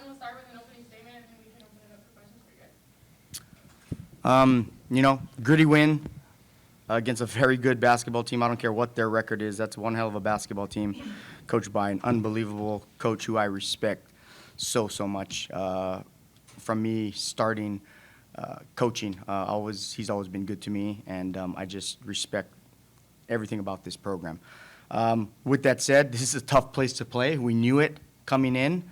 we'll start with an opening statement, and then we can open it up for questions for you guys. Gritty win against a very good basketball team. I don't care what their record is. That's one hell of a basketball team coached by an unbelievable coach who I respect so much. From me starting coaching, he's always been good to me, and I just respect everything about this program. With that said, this is a tough place to play. We knew it coming in.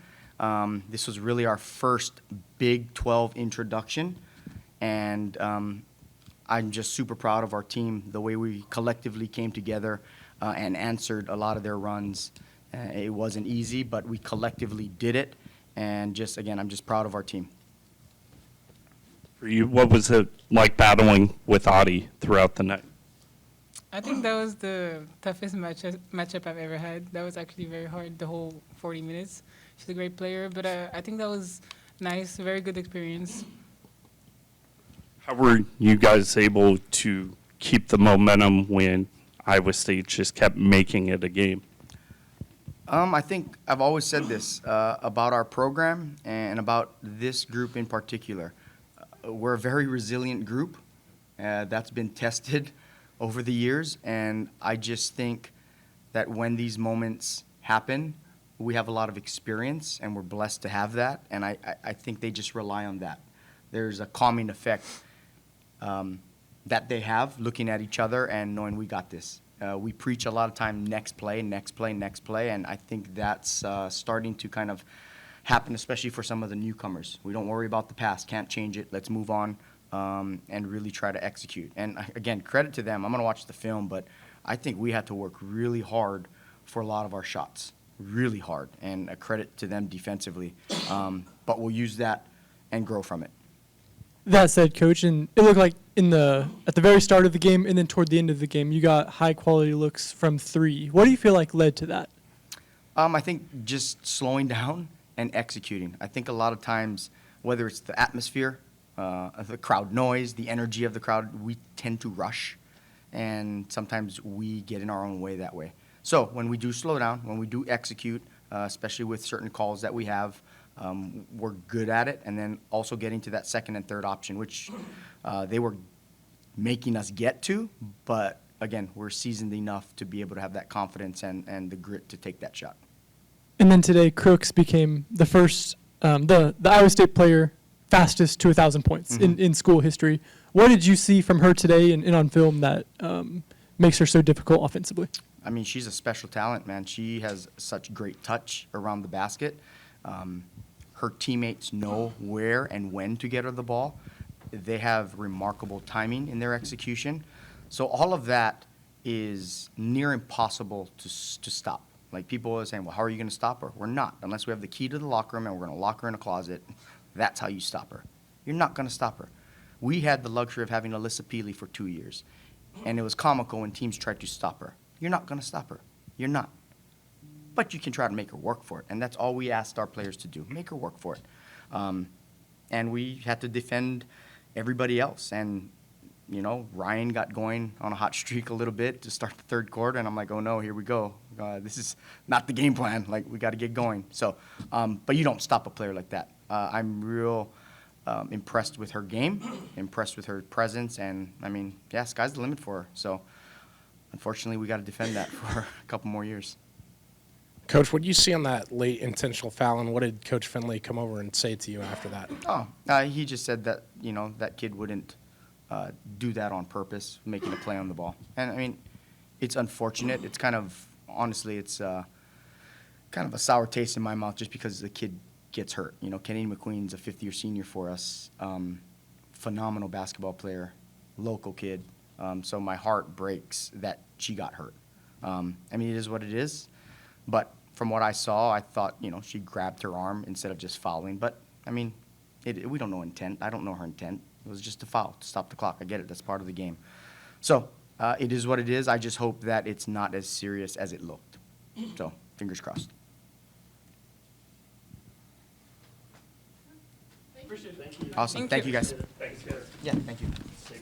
This was really our first Big 12 introduction, and I'm just super proud of our team, the way we collectively came together and answered a lot of their runs. It wasn't easy, but we collectively did it, and again, I'm just proud of our team. For you, what was it like battling with Adi throughout the night? I think that was the toughest matchup I've ever had. That was actually very hard, the whole 40 minutes. She's a great player, but I think that was nice, a very good experience. How were you guys able to keep the momentum when Iowa State just kept making it a game? I think I've always said this about our program and about this group in particular. We're a very resilient group that's been tested over the years, and I just think that when these moments happen, we have a lot of experience, and we're blessed to have that, and I think they just rely on that. There's a calming effect that they have looking at each other and knowing we got this. We preach a lot of time next play, and I think that's starting to kind of happen, especially for some of the newcomers. We don't worry about the past, can't change it, let's move on and really try to execute. And again, credit to them. I'm going to watch the film, but I think we had to work really hard for a lot of our shots, really hard, and a credit to them defensively. But we'll use that and grow from it. That said, Coach, and it looked like at the very start of the game and then toward the end of the game, you got high-quality looks from three. What do you feel like led to that? I think just slowing down and executing. I think a lot of times, whether it's the atmosphere, the crowd noise, the energy of the crowd, we tend to rush, and sometimes we get in our own way that way. So when we do slow down, when we do execute, especially with certain calls that we have, we're good at it, and then also getting to that second and third option, which they were making us get to, but again, we're seasoned enough to be able to have that confidence and the grit to take that shot. And then today, Crooks became the first, the Iowa State player fastest to 1,000 points in school history. What did you see from her today and on film that makes her so difficult offensively? I mean, she's a special talent, man. She has such great touch around the basket. Her teammates know where and when to get her the ball. They have remarkable timing in their execution. So all of that is near impossible to stop. Like, people are saying, well, how are you going to stop her? We're not. Unless we have the key to the locker room and we're going to lock her in a closet, that's how you stop her. You're not going to stop her. We had the luxury of having Alyssa Peely for 2 years, and it was comical when teams tried to stop her. You're not going to stop her. You're not. But you can try to make her work for it, and that's all we asked our players to do, make her work for it. And we had to defend everybody else. And, Ryan got going on a hot streak a little bit to start the third quarter, and I'm like, oh, no, here we go. This is not the game plan. Like, we got to get going. So, but you don't stop a player like that. I'm real impressed with her game, impressed with her presence, and, sky's the limit for her. So, unfortunately, we got to defend that for a couple more years. Coach, what did you see on that late intentional foul, and what did Coach Finley come over and say to you after that? He just said that, that kid wouldn't do that on purpose, making a play on the ball. And, it's unfortunate. It's kind of, honestly, it's kind of a sour taste in my mouth just because the kid gets hurt. Kennady McQueen's a fifth-year senior for us, phenomenal basketball player, local kid. So my heart breaks that she got hurt. It is what it is. But from what I saw, I thought, she grabbed her arm instead of just fouling. But, we don't know intent. I don't know her intent. It was just a foul to stop the clock. I get it. That's part of the game. So it is what it is. I just hope that it's not as serious as it looked. So fingers crossed. Thank you. Awesome. Thank you, guys. Thanks, guys. Yeah, thank you.